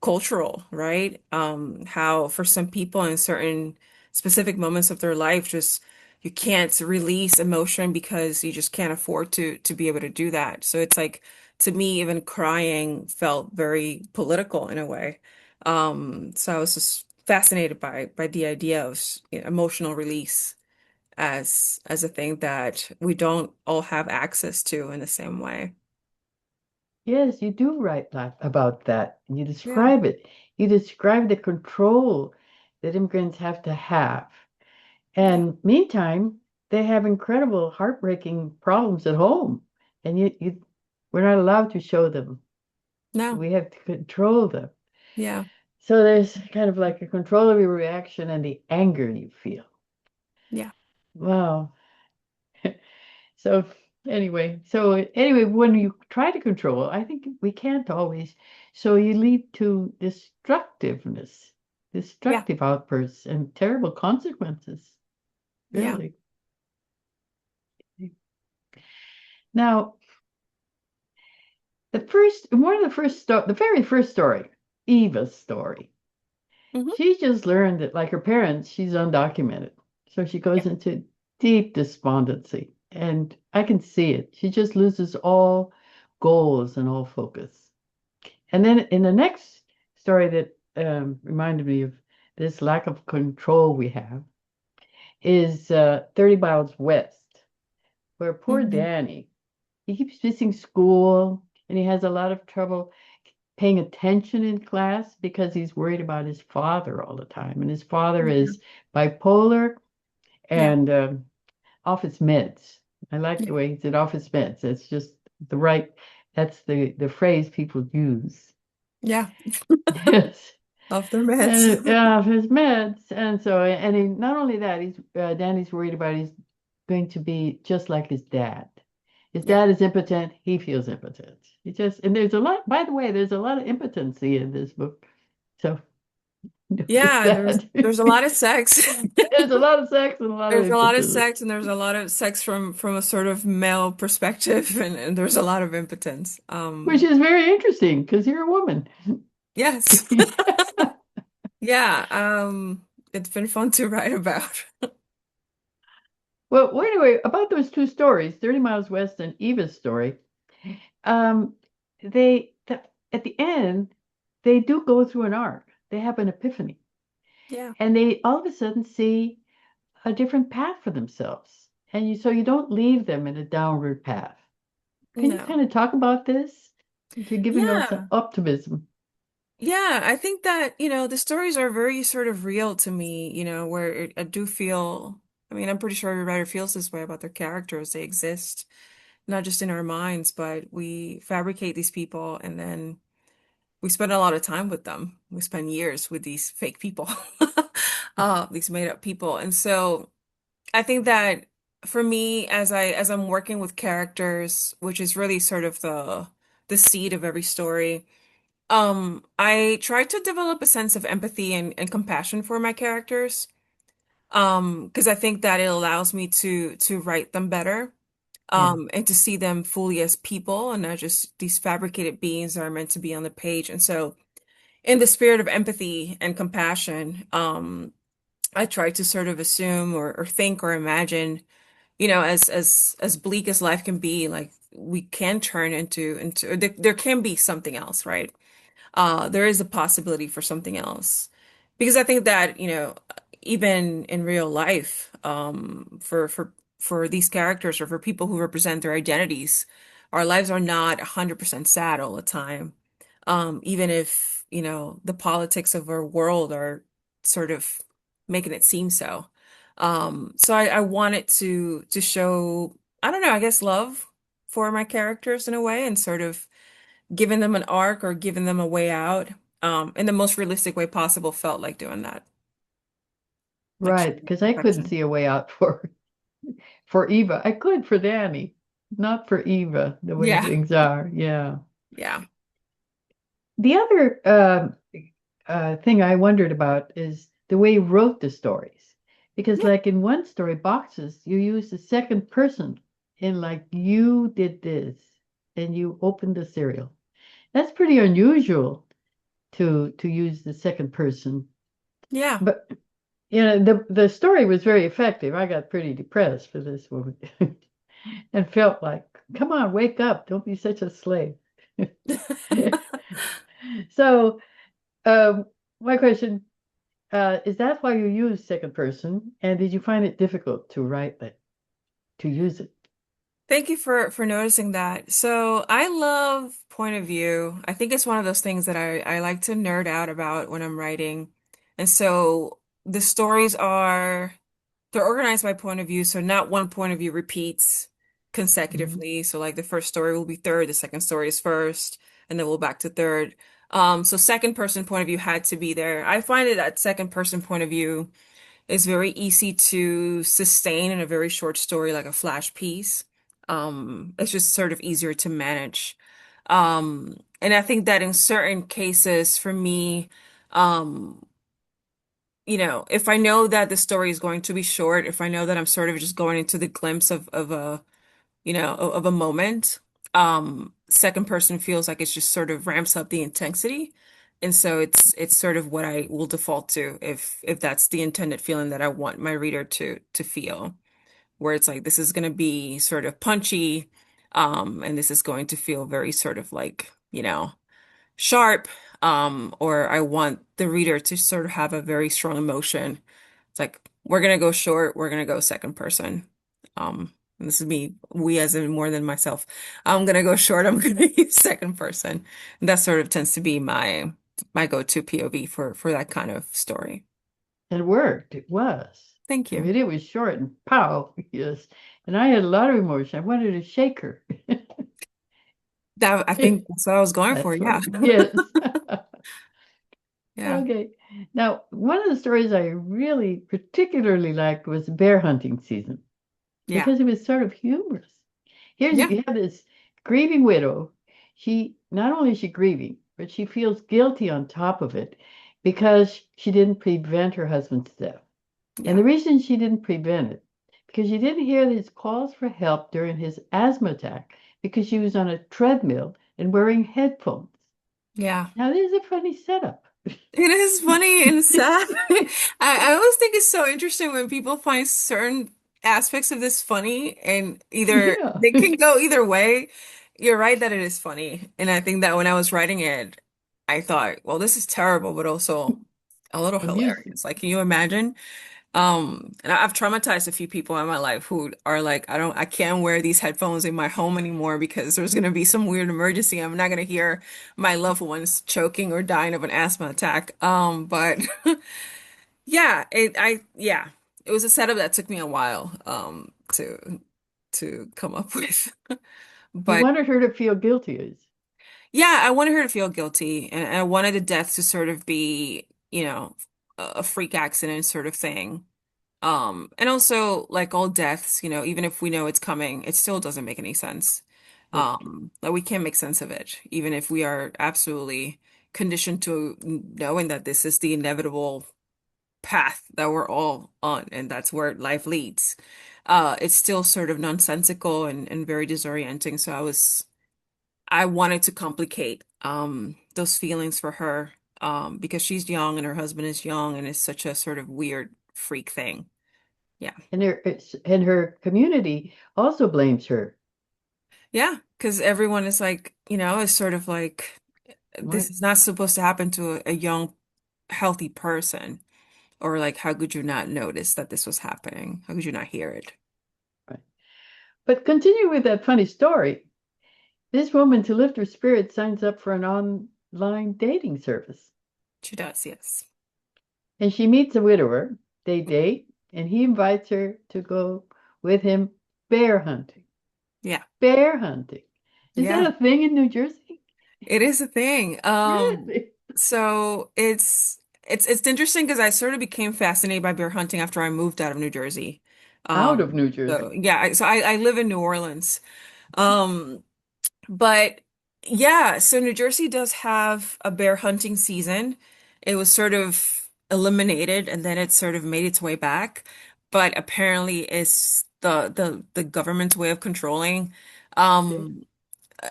S7: cultural, right? How for some people in certain specific moments of their life, just you can't release emotion because you just can't afford to be able to do that. So it's like, to me, even crying felt very political in a way. So I was just fascinated by the idea of emotional release as a thing that we don't all have access to in the same way.
S6: Yes, you do write about that. You
S7: Yeah.
S6: describe it. You describe the control that immigrants have to have.
S7: Yeah.
S6: And meantime, they have incredible, heartbreaking problems at home. And we're not allowed to show them.
S7: No.
S6: We have to control them.
S7: Yeah.
S6: So there's kind of like a control of your reaction and the anger you feel.
S7: Yeah.
S6: Wow. So anyway, when you try to control, I think we can't always. So you lead to destructiveness,
S7: Yeah.
S6: destructive outbursts and terrible consequences,
S7: Yeah.
S6: really. Now, the very first story, Eva's story,
S7: Hmm.
S6: she just learned that, like her parents, she's undocumented. So she
S7: Yeah.
S6: goes into deep despondency. And I can see it. She just loses all goals and all focus. And then in the next story that reminded me of this lack of control we have is 30 Miles West, where poor
S7: Hmm.
S6: Danny, he keeps missing school and he has a lot of trouble paying attention in class because he's worried about his father all the time. And his father
S7: Yeah.
S6: is bipolar
S7: Yeah.
S6: and office meds. I like
S7: Yeah.
S6: the way he said office meds. That's just that's the phrase people use.
S7: Yeah.
S6: Yes.
S7: Off their meds.
S6: And his meds. And so, and he, not only that, Danny's worried about he's going to be just like his dad. His
S7: Yeah.
S6: dad is impotent. He feels impotent. And there's a lot, by the way, there's a lot of impotency in this book. So notice
S7: Yeah, there's
S6: that.
S7: there's a lot of sex.
S6: There's a lot of sex and a lot of
S7: There's a lot of
S6: impotence,
S7: sex and there's a lot of sex from a sort of male perspective and there's a lot of impotence.
S6: which is very interesting because you're a woman.
S7: Yes. Yeah, it's been fun to write about.
S6: Well, anyway, about those two stories, 30 Miles West and Eva's story, um, at the end, they do go through an arc. They have an epiphany,
S7: Yeah.
S6: and they all of a sudden see a different path for themselves. And so you don't leave them in a downward path. Can you
S7: No.
S6: kind of talk about this? You're giving us
S7: Yeah.
S6: optimism.
S7: Yeah, I think that, the stories are very sort of real to me, where I do feel, I mean, I'm pretty sure every writer feels this way about their characters. They exist not just in our minds, but we fabricate these people and then we spend a lot of time with them. We spend years with these fake people, these made up people. And so I think that for me, as I'm working with characters, which is really sort of the seed of every story, I try to develop a sense of empathy and compassion for my characters. Because I think that it allows me to write them better,
S6: Yeah.
S7: and to see them fully as people and not just these fabricated beings that are meant to be on the page. And so, in the spirit of empathy and compassion, I try to sort of assume or think or imagine, as bleak as life can be, like we can turn into there can be something else, right? There is a possibility for something else. Because I think that, even in real life, for these characters or for people who represent their identities, our lives are not 100% sad all the time. Even if, the politics of our world are sort of making it seem so. So I wanted to show, I don't know, I guess love for my characters in a way and sort of giving them an arc or giving them a way out, in the most realistic way possible felt like doing that. Like
S6: Right, because I couldn't
S7: perfection.
S6: see a way out for Eva. I could for Danny, not for Eva, the way
S7: Yeah.
S6: things are. Yeah.
S7: Yeah.
S6: The other thing I wondered about is the way you wrote the stories. Because,
S7: Yeah.
S6: like in one story, Boxes, you use the second person in, like, you did this and you opened the cereal. That's pretty unusual to use the second person.
S7: Yeah.
S6: But the story was very effective. I got pretty depressed for this one and felt like, come on, wake up. Don't be such a slave. So, um, my question is that why you use second person? And did you find it difficult to write that, to use it?
S7: Thank you for noticing that. So I love point of view. I think it's one of those things that I like to nerd out about when I'm writing. And so the stories are they're organized by point of view, so not one point of view repeats
S6: Mhm.
S7: consecutively. So like the first story will be third, the second story is first, and then we'll back to third. So second person point of view had to be there. I find that second person point of view is very easy to sustain in a very short story, like a flash piece. It's just sort of easier to manage. And I think that in certain cases, for me, um, if I know that the story is going to be short, if I know that I'm sort of just going into the glimpse of a, of a moment, second person feels like it's just sort of ramps up the intensity. And so it's sort of what I will default to if that's the intended feeling that I want my reader to feel, where it's like this is going to be sort of punchy, and this is going to feel very sort of like, sharp, or I want the reader to sort of have a very strong emotion. It's like we're gonna go short, we're gonna go second person. And this is me, we as in more than myself. I'm gonna go short, I'm gonna use second person. And that sort of tends to be my go-to POV for that kind of story.
S6: It worked. It was.
S7: Thank
S6: I
S7: you.
S6: mean, it was short and pow, yes. And I had a lot of emotion. I wanted to shake her.
S7: That I think that's what I was going for,
S6: That's
S7: yeah.
S6: funny. Yes.
S7: Yeah.
S6: Okay. Now, one of the stories I really particularly liked was bear hunting season
S7: Yeah.
S6: because it was sort of humorous. Here's
S7: Yeah.
S6: you have this grieving widow. She not only is she grieving, but she feels guilty on top of it because she didn't prevent her husband's death. And
S7: Yeah.
S6: the reason she didn't prevent it, because she didn't hear his calls for help during his asthma attack because she was on a treadmill and wearing headphones.
S7: Yeah.
S6: Now, this is a funny setup.
S7: It is funny and sad. I always think it's so interesting when people find certain aspects of this funny, and either
S6: Yeah.
S7: they can go either way. You're right that it is funny. And I think that when I was writing it, I thought, well, this is terrible, but also a little
S6: Amusing.
S7: hilarious. Like, can you imagine? And I've traumatized a few people in my life who are like, I can't wear these headphones in my home anymore because there's going to be some weird emergency. I'm not going to hear my loved ones choking or dying of an asthma attack. But yeah, yeah, it was a setup that took me a while, to come up with.
S6: You
S7: But
S6: wanted her to feel guilty.
S7: yeah, I wanted her to feel guilty, and I wanted the death to sort of be, a freak accident sort of thing. And also like all deaths, even if we know it's coming, it still doesn't make any sense.
S6: That's
S7: Like we can't make sense of it, even if we are absolutely conditioned to knowing that this is the inevitable path that we're all on, and that's where life leads. It's still sort of nonsensical and very disorienting. So I wanted to complicate those feelings for her, because she's young and her husband is young, and it's such a sort of weird freak thing. Yeah.
S6: and her community also blames her.
S7: Yeah, because everyone is like, is sort of like,
S6: What?
S7: this is not supposed to happen to a young, healthy person. Or like, how could you not notice that this was happening? How could you not hear it?
S6: Right. But continue with that funny story. This woman, to lift her spirits, signs up for an online dating service.
S7: She does, yes.
S6: And she meets a widower. They date, and he invites her to go with him bear hunting.
S7: Yeah.
S6: Bear hunting. Is
S7: Yeah.
S6: that a thing in New Jersey?
S7: It is a thing.
S6: Really?
S7: So it's interesting because I sort of became fascinated by bear hunting after I moved out of New Jersey.
S6: Out of New
S7: So
S6: Jersey.
S7: yeah, I live in New Orleans. Um, but yeah, so New Jersey does have a bear hunting season. It was sort of eliminated and then it sort of made its way back. But apparently it's the government's way of controlling
S6: Okay.
S7: um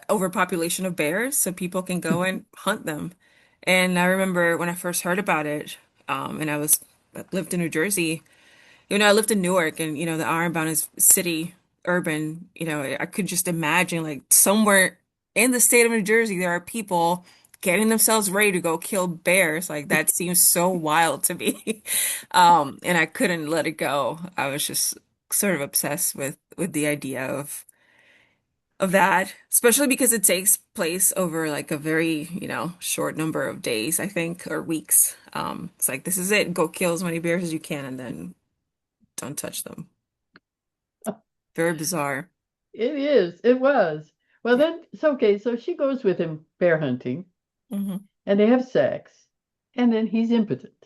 S7: overpopulation of bears so people can go and hunt them. And I remember when I first heard about it, and I lived in New Jersey. I lived in Newark, and the Ironbound is city urban. I could just imagine like somewhere in the state of New Jersey there are people getting themselves ready to go kill bears. Like that seems so wild to me. And I couldn't let it go. I was just sort of obsessed with the idea of that, especially because it takes place over like a very, short number of days, I think, or weeks. It's like this is it. Go kill as many bears as you can and then don't touch them. Very bizarre.
S6: It is. It was. Well,
S7: Yeah.
S6: then it's okay. So she goes with him bear hunting,
S7: Hmm.
S6: and they have sex, and then he's impotent.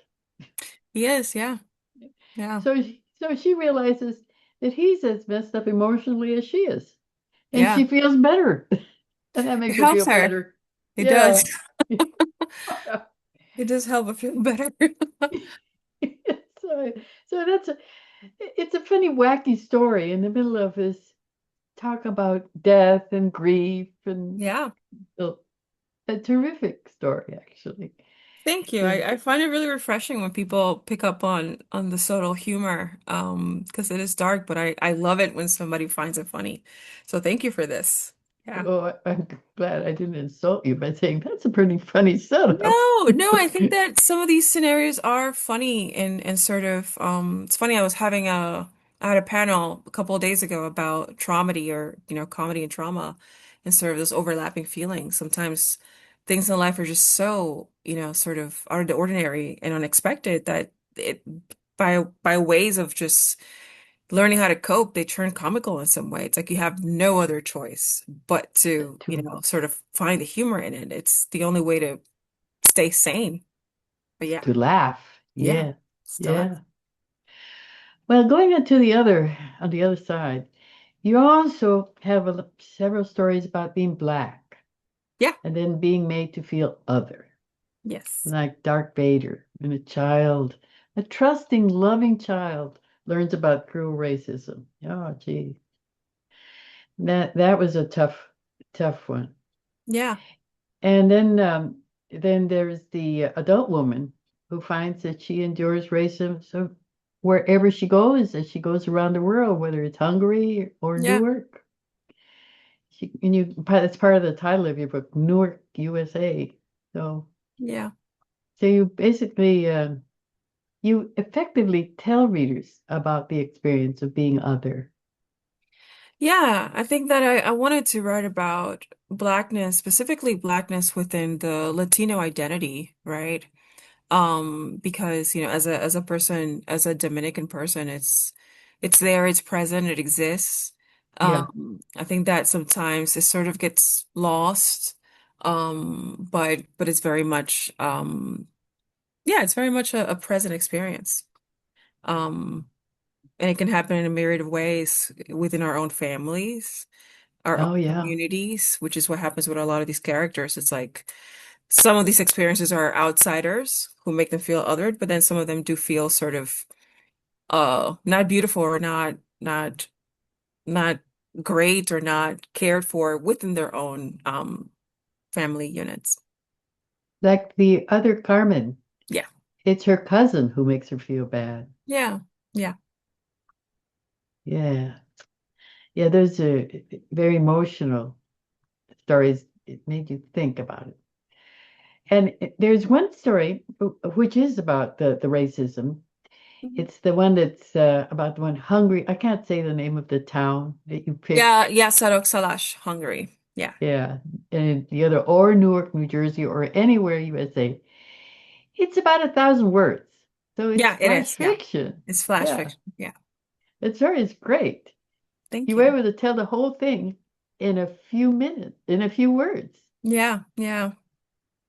S7: Yes, yeah. Yeah.
S6: So she realizes that he's as messed up emotionally as she is, and
S7: Yeah.
S6: she feels better, and that
S7: It
S6: makes her
S7: helps
S6: feel
S7: her.
S6: better.
S7: It does.
S6: Yeah.
S7: It does help her feel better.
S6: So, so it's a funny, wacky story in the middle of this talk about death and grief and
S7: Yeah.
S6: a terrific story, actually.
S7: Thank you.
S6: Yeah.
S7: I find it really refreshing when people pick up on the subtle humor, because it is dark, but I love it when somebody finds it funny. So thank you for this. Yeah.
S6: Oh, I'm glad I didn't insult you by saying that's a pretty funny setup.
S7: No, no, I think that some of these scenarios are funny and sort of it's funny, I had a panel a couple of days ago about traumedy or comedy and trauma and sort of those overlapping feelings. Sometimes things in life are just so, sort of out of the ordinary and unexpected that it by ways of just learning how to cope, they turn comical in some way. It's like you have no other choice but to, sort of find the humor in it. It's the only way to stay sane. But yeah,
S6: To laugh.
S7: yeah,
S6: Yeah.
S7: still.
S6: Yeah. Well, going on the other side, you also have several stories about being Black
S7: Yeah,
S6: and then being made to feel other,
S7: yes,
S6: like Darth Vader and a trusting, loving child learns about cruel racism. Oh, gee. That was a tough one.
S7: yeah,
S6: And then there's the adult woman who finds that she endures racism so wherever she goes, as she goes around the world, whether it's Hungary or
S7: yeah,
S6: Newark. That's part of the title of your book, Newark, USA. So,
S7: yeah,
S6: so you basically you effectively tell readers about the experience of being other.
S7: Yeah, I think that I wanted to write about Blackness, specifically Blackness within the Latino identity, right? Because, as a person, as a Dominican person, it's there, it's present, it exists.
S6: Yeah.
S7: I think that sometimes it sort of gets lost. But it's very much yeah, it's very much a present experience. Um, and it can happen in a myriad of ways within our own families, our own
S6: Oh, yeah.
S7: communities, which is what happens with a lot of these characters. It's like some of these experiences are outsiders who make them feel othered, but then some of them do feel sort of not beautiful or not great or not cared for within their own family units.
S6: Like the other Carmen,
S7: Yeah.
S6: it's her cousin who makes her feel bad.
S7: Yeah. Yeah.
S6: Yeah. Yeah, those are very emotional stories. It made you think about it. And there's one story which is about the racism.
S7: Mhm.
S6: It's the one that's about the one hungry. I can't say the name of the town that you picked.
S7: Yeah, yeah, Sarok Salash, Hungary. Yeah.
S6: Yeah. And the other, or Newark, New Jersey, or anywhere USA. It's about 1,000 words. So it's
S7: Yeah, it
S6: flash
S7: is. Yeah.
S6: fiction.
S7: It's flash
S6: Yeah.
S7: fiction. Yeah.
S6: It's great.
S7: Thank
S6: You were
S7: you.
S6: able to tell the whole thing in a few minutes, in a few words.
S7: Yeah, yeah.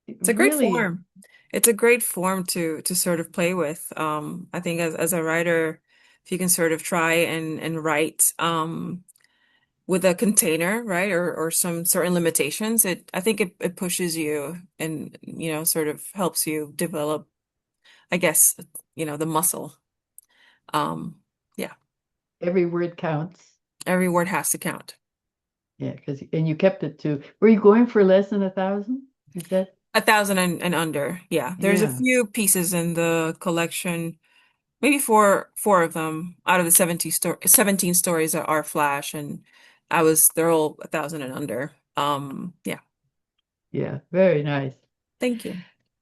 S7: It's a great
S6: Really,
S7: form. It's a great form to sort of play with. I think as a writer, if you can sort of try and write with a container, right? Or some certain limitations, I think it pushes you and sort of helps you develop, I guess, the muscle. Yeah.
S6: every word counts.
S7: Every word has to count.
S6: Yeah, and you kept it to, were you going for less than 1,000? Is that?
S7: 1,000 and under. Yeah. There's a
S6: Yeah,
S7: few pieces in the collection, maybe four of them out of the 17 stories that are Flash, and they're all 1,000 and under. Yeah.
S6: yeah, very nice.
S7: Thank you.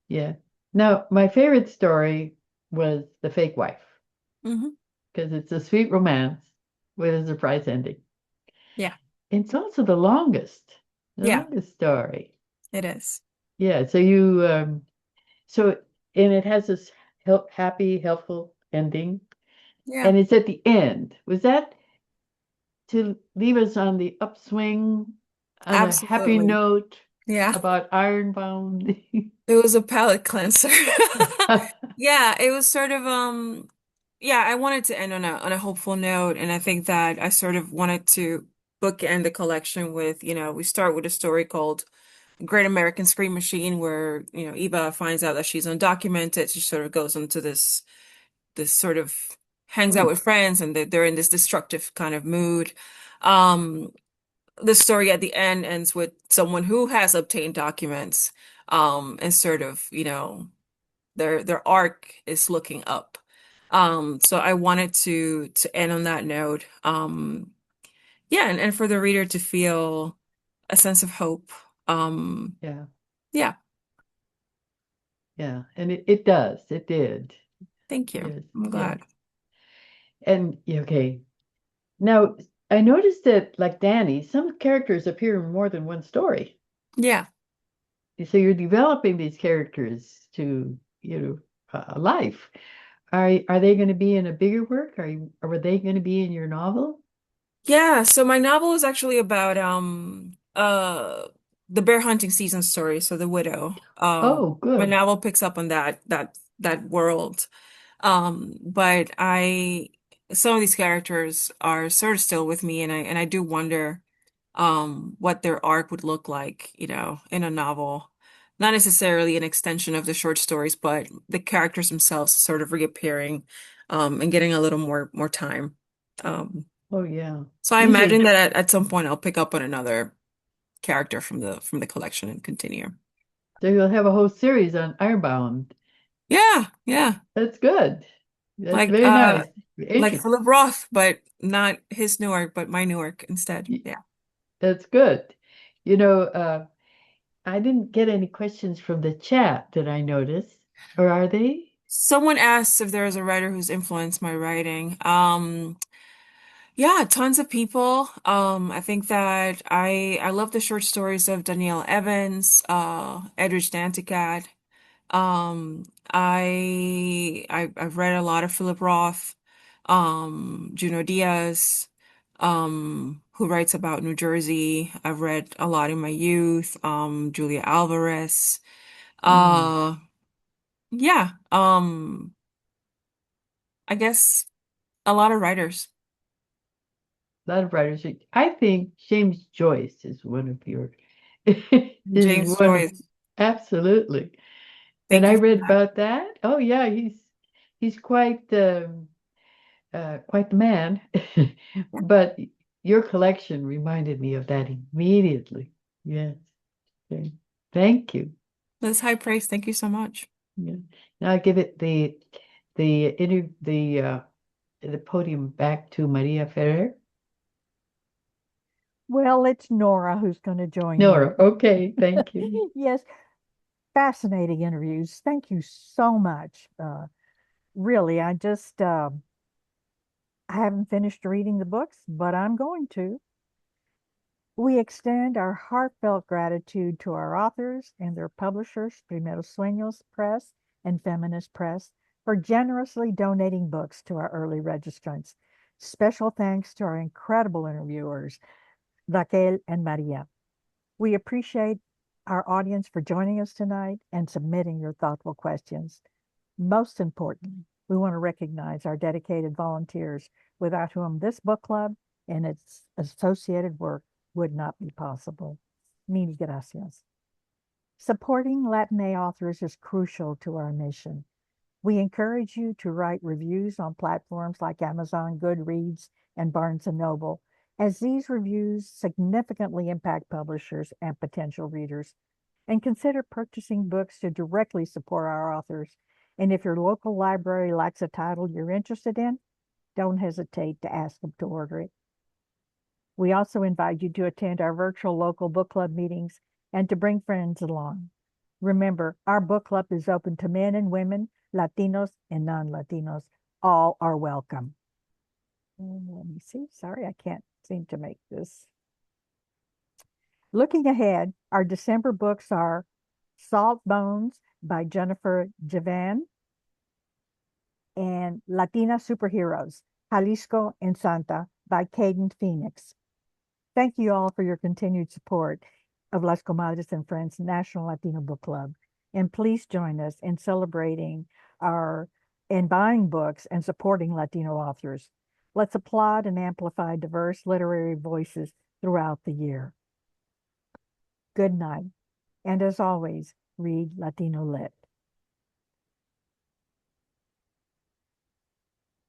S6: Yeah. Now, my favorite story was The Fake Wife,
S7: Hmm.
S6: because it's a sweet romance with a surprise ending.
S7: Yeah.
S6: It's also the
S7: Yeah,
S6: longest story.
S7: it is.
S6: Yeah, so, and it has this happy, helpful ending,
S7: Yeah,
S6: and it's at the end. Was that to leave us on the upswing, on a happy
S7: absolutely.
S6: note
S7: Yeah.
S6: about Ironbound?
S7: It was a palate cleanser. Yeah, it was sort of yeah, I wanted to end on a hopeful note, and I think that I sort of wanted to bookend the collection with, we start with a story called Great American Scream Machine, where, Eva finds out that she's undocumented. She sort of goes into this sort of hangs out
S6: Oh,
S7: with friends, and they're in this destructive kind of mood. Um, the story at the end ends with someone who has obtained documents, and sort of, their arc is looking up. So I wanted to end on that note. Yeah, and for the reader to feel a sense of hope.
S6: yeah,
S7: Yeah,
S6: yeah, and it does. It did.
S7: thank you.
S6: Yes,
S7: I'm
S6: yes.
S7: glad.
S6: And yeah, okay. Now, I noticed that, like Danny, some characters appear in more than one story.
S7: Yeah.
S6: So you're developing these characters to, a life. Are they going to be in a bigger work? Or are they going to be in your novel?
S7: Yeah, so my novel is actually about the bear hunting season story, so the widow.
S6: Oh,
S7: My
S6: good.
S7: novel picks up on that world. But I some of these characters are sort of still with me, and I do wonder what their arc would look like, in a novel. Not necessarily an extension of the short stories, but the characters themselves sort of reappearing and getting a little more time. Um
S6: Oh, yeah.
S7: so I
S6: These are,
S7: imagine that at some point I'll pick up on another character from the collection and continue.
S6: so you'll have a whole series on Ironbound.
S7: Yeah, yeah.
S6: That's good. That's
S7: Like
S6: very nice.
S7: like
S6: Interesting.
S7: Philip Roth, but not his Newark, but my Newark instead. Yeah.
S6: That's good. You know, I didn't get any questions from the chat, did I notice? Or are they?
S7: Someone asked if there is a writer who's influenced my writing. Yeah, tons of people. I think that I love the short stories of Danielle Evans, Edwidge Danticat. I've read a lot of Philip Roth, Junot Diaz, who writes about New Jersey. I've read a lot in my youth, Julia Alvarez. Uh, yeah, I guess a lot of writers.
S6: A lot of writers. I think James Joyce is one of your is
S7: James
S6: one of
S7: Joyce.
S6: absolutely. And
S7: Thank
S6: I
S7: you for
S6: read
S7: that.
S6: about that. Oh yeah, he's quite the man. But your collection reminded me of that immediately. Yes. Okay. Thank you.
S7: That's high praise. Thank you so much.
S6: Yeah. Now I give it the podium back to Maria Ferrer.
S8: Well, it's Nora who's going to join
S6: Nora,
S8: you.
S6: okay, thank you.
S8: Yes, fascinating interviews. Thank you so much. Really, I haven't finished reading the books, but I'm going to. We extend our heartfelt gratitude to our authors and their publishers, Primero Sueño Press and Feminist Press, for generously donating books to our early registrants. Special thanks to our incredible interviewers, Raquel and Maria. We appreciate our audience for joining us tonight and submitting your thoughtful questions. Most importantly, we want to recognize our dedicated volunteers without whom this book club and its associated work would not be possible. Mil gracias. Supporting Latina authors is crucial to our mission. We encourage you to write reviews on platforms like Amazon, Goodreads, and Barnes & Noble, as these reviews significantly impact publishers and potential readers. And consider purchasing books to directly support our authors. And if your local library lacks a title you're interested in, don't hesitate to ask them to order it. We also invite you to attend our virtual local book club meetings and to bring friends along. Remember, our book club is open to men and women, Latinos and non-Latinos. All are welcome. Let me see. Sorry, I can't seem to make this. Looking ahead, our December books are Salt Bones by Jennifer Javan and Latina Superheroes, Jalisco and Santa by Caden Phoenix. Thank you all for your continued support of Las Comadres and Friends National Latino Book Club. And please join us in celebrating and buying books and supporting Latino authors. Let's applaud and amplify diverse literary voices throughout the year. Good night. And as always, read Latino Lit.